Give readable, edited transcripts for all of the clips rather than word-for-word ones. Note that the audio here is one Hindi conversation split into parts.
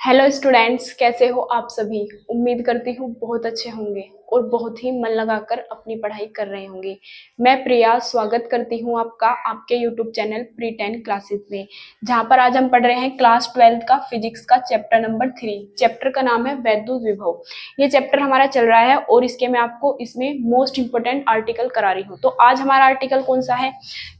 हेलो स्टूडेंट्स, कैसे हो आप सभी। उम्मीद करती हूँ बहुत अच्छे होंगे और बहुत ही मन लगाकर अपनी पढ़ाई कर रहे होंगे। मैं प्रिया स्वागत करती हूँ आपका आपके यूट्यूब चैनल प्री 10 क्लासेस में, जहाँ पर आज हम पढ़ रहे हैं क्लास 12 का फिजिक्स का चैप्टर नंबर 3। चैप्टर का नाम है वैद्युत विभव। ये चैप्टर हमारा चल रहा है और इसके मैं आपको इसमें मोस्ट इंपोर्टेंट आर्टिकल करा रही हूँ। तो आज हमारा आर्टिकल कौन सा है?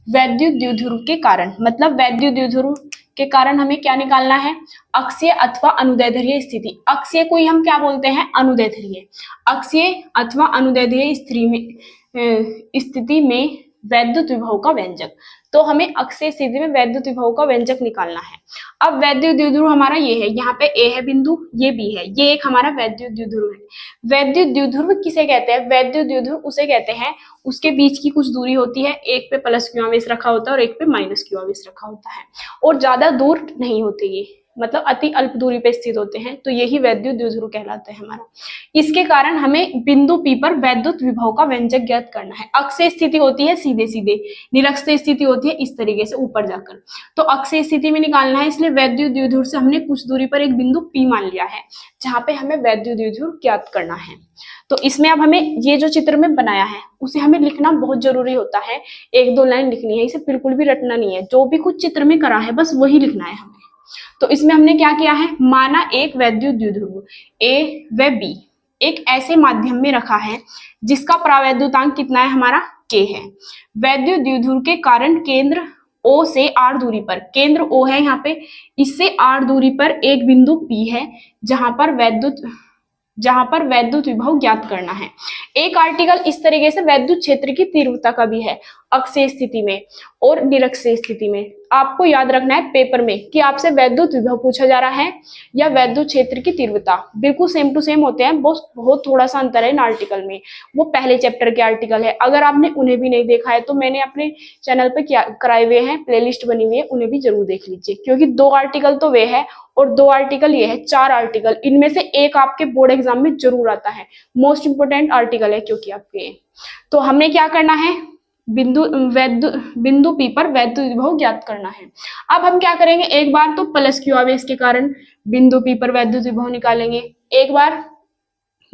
वैद्युत द्विध्रुव के कारण। मतलब वैद्युत द्विध्रुव के कारण हमें क्या निकालना है? अक्षीय अथवा अनुदैर्ध्य स्थिति। अक्षीय को ही हम क्या बोलते हैं? अनुदैर्ध्य। अक्षीय अथवा अनुदैर्ध्य स्थिति में वैद्युत विभव का व्यंजक। तो हमें अक्षीय स्थिति में वैद्युत विभव का व्यंजक निकालना है। अब वैद्युत द्विध्रुव हमारा ये है, यहाँ पे ए है बिंदु, ये बी है, ये एक हमारा वैद्युत द्विध्रुव है। वैद्युत द्विध्रुव किसे कहते हैं? वैद्युत द्विध्रुव उसे कहते हैं उसके बीच की कुछ दूरी होती है, एक पे प्लस क्यू आवेश रखा होता है और एक पे माइनस क्यू आवेश रखा होता है, और ज्यादा दूर नहीं होते, ये मतलब अति अल्प दूरी पे स्थित होते हैं। तो यही वैद्युत द्विध्रुव कहलाता है हमारा। इसके कारण हमें बिंदु पी पर वैद्युत विभव का व्यंजक ज्ञात करना है। अक्षीय स्थिति होती है सीधे सीधे, निरक्षीय स्थिति होती है इस तरीके से ऊपर जाकर। तो अक्षीय स्थिति में निकालना है, इसलिए वैद्युत द्विध्रुव से हमने कुछ दूरी पर एक बिंदु पी मान लिया है, जहां पे हमें वैद्युत द्विध्रुव ज्ञात करना है। तो इसमें अब हमें ये जो चित्र में बनाया है उसे हमें लिखना बहुत जरूरी होता है। एक दो लाइन लिखनी है, इसे बिल्कुल भी रटना नहीं है। जो भी कुछ चित्र में करा है बस वही लिखना है हमें। तो इसमें हमने क्या किया है? माना एक वैद्युत द्विध्रुव ए व बी एक ऐसे माध्यम में रखा है जिसका प्रावैद्युतांक कितना है? हमारा k है। वैद्युत द्विध्रुव के कारण केंद्र O से r दूरी पर, केंद्र O है यहाँ पे, इससे r दूरी पर एक बिंदु P है जहां पर वैद्युत विभव ज्ञात करना है। एक आर्टिकल इस तरीके से वैद्युत क्षेत्र की तीव्रता का भी है, अक्षीय स्थिति में और निरक्षीय स्थिति में। आपको याद रखना है पेपर में कि आपसे वैद्युत विभव पूछा जा रहा है या वैद्युत क्षेत्र की तीव्रता, बिल्कुल सेम टू सेम होते हैं। बहुत थोड़ा सा अंतर है इन आर्टिकल में। वो पहले चैप्टर के आर्टिकल है, अगर आपने उन्हें भी नहीं देखा है तो मैंने अपने चैनल पे क्या कराए हुए हैं, प्लेलिस्ट बनी हुई है, उन्हें भी जरूर देख लीजिए। क्योंकि 2 आर्टिकल तो वे है और 2 आर्टिकल ये है, 4 आर्टिकल। इनमें से एक आपके बोर्ड एग्जाम में जरूर आता है, मोस्ट इंपोर्टेंट आर्टिकल है क्योंकि आपके। तो हमने क्या करना है? बिंदु पी पर वैद्युत विभव ज्ञात करना है। अब हम क्या करेंगे? एक बार तो प्लस क्यू आवेश के कारण बिंदु पी पर वैद्युत विभव निकालेंगे, एक बार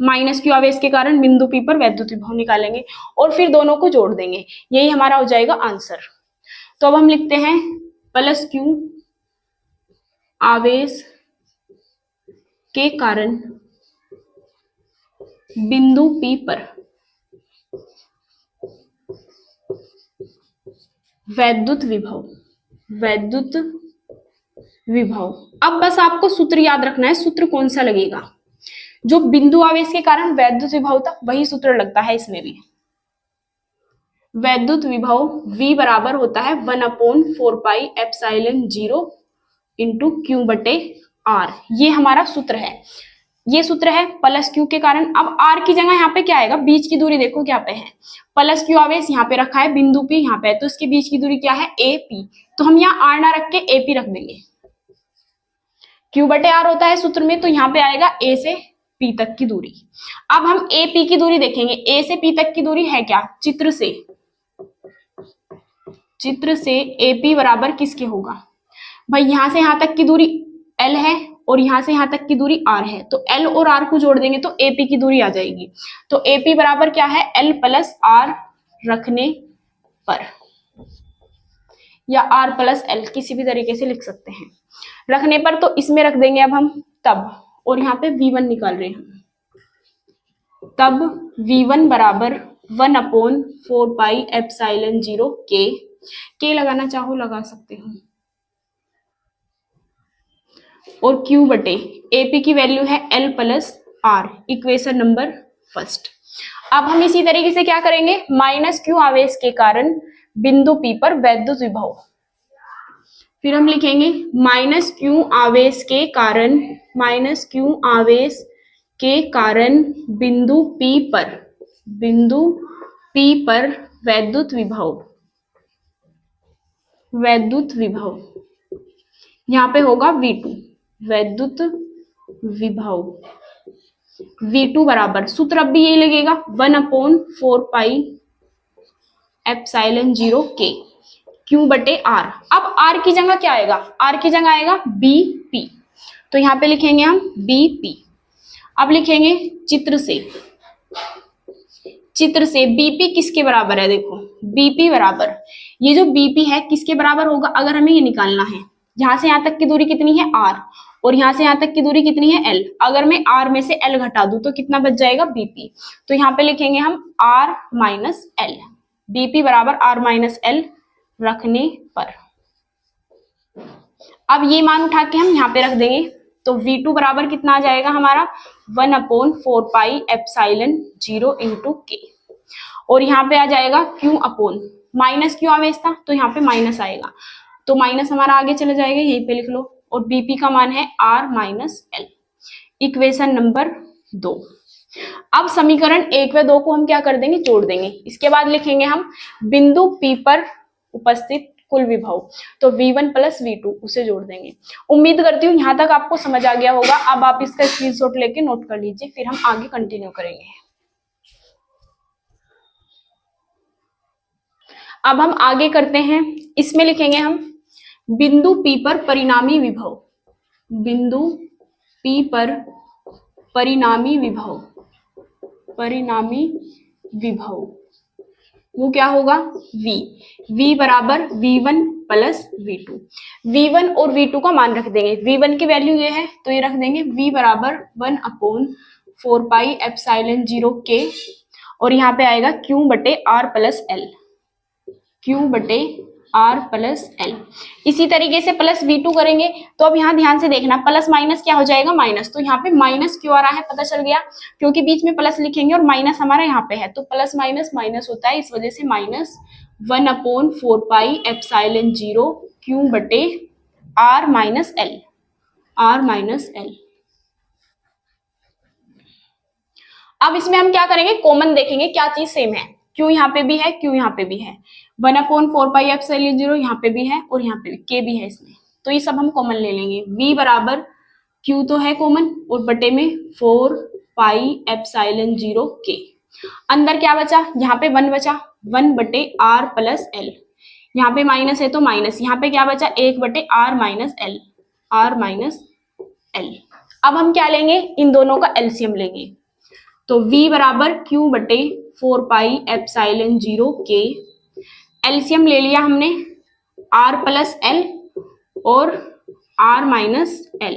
माइनस क्यू आवेश के कारण बिंदु पी पर वैद्युत विभव निकालेंगे और फिर दोनों को जोड़ देंगे। यही हमारा हो जाएगा आंसर। तो अब हम लिखते हैं प्लस क्यू आवेश के कारण बिंदु पी पर वैद्युत विभव। अब बस आपको सूत्र याद रखना है। सूत्र कौन सा लगेगा? जो बिंदु आवेश के कारण वैद्युत विभव था वही सूत्र लगता है इसमें भी। वैद्युत विभव V बराबर होता है 1/4πε0 इंटू क्यू बटे R। ये हमारा सूत्र है, ये सूत्र है प्लस क्यू के कारण। अब R की जगह यहाँ पे क्या आएगा? बीच की दूरी देखो क्या पे है, प्लस क्यू आवेश यहाँ पे रखा है, बिंदु P यहाँ पे है, तो इसके बीच की दूरी क्या है? AP। तो हम यहाँ R ना रख के AP रख देंगे। Q बटे R होता है सूत्र में, तो यहाँ पे आएगा A से P तक की दूरी। अब हम AP की दूरी देखेंगे। A से P तक की दूरी है क्या? चित्र से AP बराबर किसके होगा भाई? यहां से यहां तक की दूरी L है और यहां से यहां तक की दूरी R है, तो L और R को जोड़ देंगे तो AP की दूरी आ जाएगी। तो AP बराबर क्या है? L प्लस R रखने पर, या R प्लस L किसी भी तरीके से लिख सकते हैं रखने पर। तो इसमें रख देंगे अब हम तब, और यहाँ पे V1 निकाल रहे हैं, तब V1 बराबर 1/4πε0 के लगाना चाहो लगा सकते हो, और Q बटे AP की वैल्यू है L plus R, equation number first. अब हम इसी तरीके से क्या करेंगे? माइनस क्यू आवेश के कारण बिंदु P पर वैद्युत विभव, फिर हम लिखेंगे माइनस क्यू आवेश के कारण बिंदु P पर वैद्युत विभव यहाँ पे होगा V2, वैद्युत विभव V2 बराबर, सूत्र अब भी यही लगेगा 1/4πε0 Q बटे R। अब R की जगह क्या आएगा? R की जगह आएगा BP। तो यहाँ पे लिखेंगे हम बीपी। अब लिखेंगे चित्र से बीपी किसके बराबर है, देखो बीपी बराबर, ये जो बीपी है किसके बराबर होगा, अगर हमें ये निकालना है, यहां से यहां तक की दूरी कितनी है r, और यहां से यहां तक की दूरी कितनी है l, अगर मैं r में से l घटा दूं तो कितना बच जाएगा बीपी। तो यहाँ पे लिखेंगे हम r माइनस एल, बीपी बराबर r माइनस एल रखने पर। अब ये मान उठा के हम यहाँ पे रख देंगे, तो V2 बराबर कितना आ जाएगा हमारा 1/4 एप्सिलॉन 0 इंटू के, और यहाँ पे आ जाएगा Q अपॉन माइनस क्यू आवेश था तो यहाँ पे माइनस आएगा, तो माइनस हमारा आगे चले जाएगा, यहीं पे लिख लो, और बीपी का मान है R minus L. Equation number 2। अब समीकरण 1 व 2 को हम क्या कर देंगे, जोड़ देंगे। इसके बाद लिखेंगे हम बिंदु P पर उपस्थित कुल विभव, तो V1 प्लस V2 उसे जोड़ देंगे। उम्मीद करती हूँ यहाँ तक आपको समझ आ गया होगा। अब आप इसका स्क्रीनशॉट लेके नोट कर लीजिए, फिर हम आगे कंटिन्यू करेंगे। अब हम आगे करते हैं, इसमें लिखेंगे हम बिंदु P पर परिणामी विभव, बिंदु P पर परिणामी विभव वो क्या होगा V बराबर V1 प्लस V2। V1 और V2 का मान रख देंगे, V1 की वैल्यू ये है तो ये रख देंगे V बराबर 1/4 एप्सिलॉन 0 के, और यहाँ पे आएगा Q बटे R प्लस L, Q बटे R प्लस L। इसी तरीके से प्लस V2 करेंगे, तो अब यहाँ ध्यान से देखना, प्लस माइनस क्या हो जाएगा माइनस, तो यहाँ पे माइनस क्यों आ रहा है पता चल गया, क्योंकि बीच में प्लस लिखेंगे और माइनस हमारा यहाँ पे है, तो प्लस माइनस माइनस होता है, इस वजह से माइनस 1/4 एप्सिलॉन 0 Q बटे R माइनस L। अब इसमें हम क्या करेंगे, कॉमन देखेंगे क्या चीज सेम है, Q यहाँ पे भी है, Q यहाँ पे भी है, 1/4 एप्सिलॉन 0 यहाँ पे भी है और यहाँ पे भी K भी है इसमें, तो ये सब हम कॉमन ले लेंगे। V बराबर Q तो है कॉमन, और बटे में 4 पाई एप्सिलॉन 0 K। अंदर क्या बचा, यहाँ पे 1 बचा, 1 बटे R प्लस L, यहाँ पे माइनस है तो माइनस, यहाँ पे क्या बचा 1 बटे R माइनस L। अब हम क्या लेंगे, इन दोनों का एलसीएम लेंगे, तो V बराबर Q बटे 4 पाई एप्सिलॉन 0 के, एलसीएम ले लिया हमने R प्लस L और R माइनस L,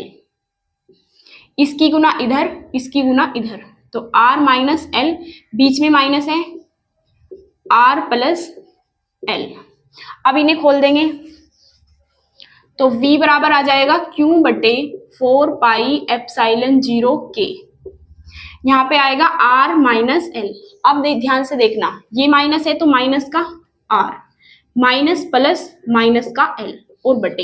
इसकी गुना इधर, इसकी गुना इधर, तो R माइनस L, बीच में माइनस है R प्लस L। अब इन्हें खोल देंगे, तो V बराबर आ जाएगा Q बटे 4 पाई एप्सिलॉन 0 के, यहाँ पे आएगा R माइनस L। अब ध्यान से देखना, ये माइनस है तो माइनस का R, माइनस प्लस माइनस का L और बटे।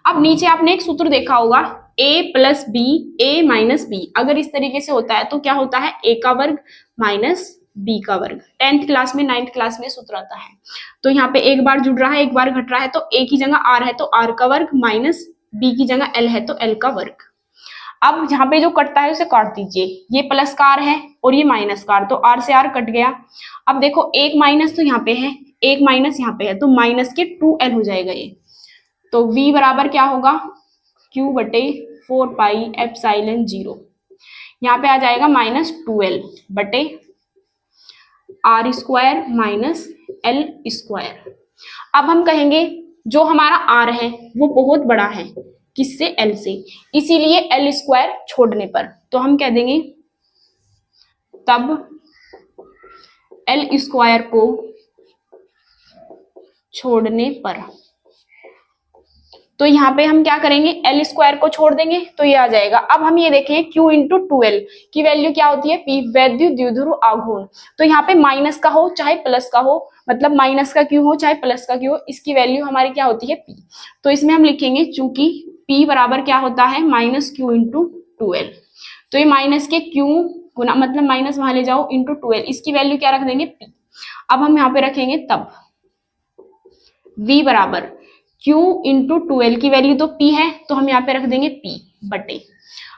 अब नीचे आपने एक सूत्र देखा होगा A plus B A minus B, अगर इस तरीके से होता है तो क्या होता है A का वर्ग माइनस B का वर्ग। 10th क्लास में 9th क्लास में सूत्र आता है, तो यहाँ पे एक बार जुड़ रहा है एक बार घट रहा है, तो A की जगह R है तो R का वर्ग माइनस B की जगह L है तो L का वर्ग। अब यहाँ पे जो कटता है उसे काट दीजिए, ये प्लस का R है और ये माइनस का R, तो R से R कट गया। अब देखो एक माइनस तो यहाँ पे है, एक माइनस यहाँ पे है, तो माइनस के 2L हो जाएगा ये, तो V बराबर क्या होगा Q बटे 4 पाई एप्सिलॉन 0, यहाँ पे आ जाएगा माइनस 2L बटे R square minus L square. अब हम कहेंगे जो हमारा R है वो बहुत बड़ा है, किससे L से, इसीलिए L स्क्वायर छोड़ने पर, तो हम कह देंगे तब L स्क्वायर को छोड़ने पर, तो यहाँ पे हम क्या करेंगे L स्क्वायर को छोड़ देंगे तो ये आ जाएगा। अब हम ये देखें Q इंटू 2L की वैल्यू क्या होती है P, वैद्युत द्विध्रुव आघूर्ण, तो यहाँ पे माइनस का हो चाहे प्लस का हो, मतलब माइनस का Q हो चाहे प्लस का Q हो, इसकी वैल्यू हमारी क्या होती है P, तो इसमें हम लिखेंगे चूंकि P बराबर क्या होता है माइनस Q इंटू 2L, तो ये माइनस के Q गुना, मतलब माइनस वहां ले जाओ इंटू 2L, इसकी वैल्यू क्या रख देंगे P। अब हम यहाँ पे रखेंगे तब V बराबर Q इंटू 2L की वैल्यू तो P है, तो हम यहाँ पे रख देंगे P बटे,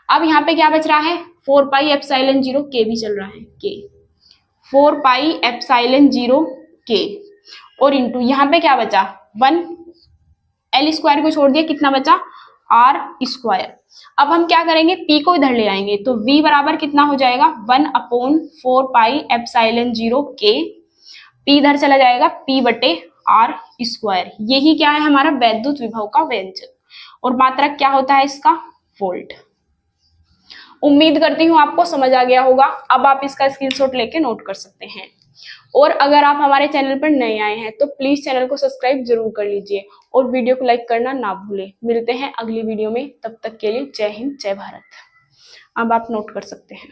अब यहाँ पे क्या बच रहा है 4 पाई एप्सिलॉन 0 K भी चल रहा है K, 4 पाई एप्सिलॉन 0 K और इंटू यहाँ पे क्या बचा 1, L स्क्वायर को छोड़ दिया कितना बचा R स्क्वायर, अब हम क्या करेंगे, P को इधर ले आएंगे तो V बराबर कितना हो जाएगा 1/4πε0 K, P इधर चला जाएगा P/R स्क्वायर। यही क्या है हमारा वैद्युत विभव का व्यंजक, और मात्रक क्या होता है इसका, वोल्ट। उम्मीद करती हूँ आपको समझ आ गया होगा। अब आप इसका स्क्रीनशॉट लेके नोट कर सकते हैं। और अगर आप हमारे चैनल पर नए आए हैं तो प्लीज चैनल को सब्सक्राइब जरूर कर लीजिए और वीडियो को लाइक करना ना भूलें। मिलते हैं अगली वीडियो में, तब तक के लिए जय हिंद जय भारत। अब आप नोट कर सकते हैं।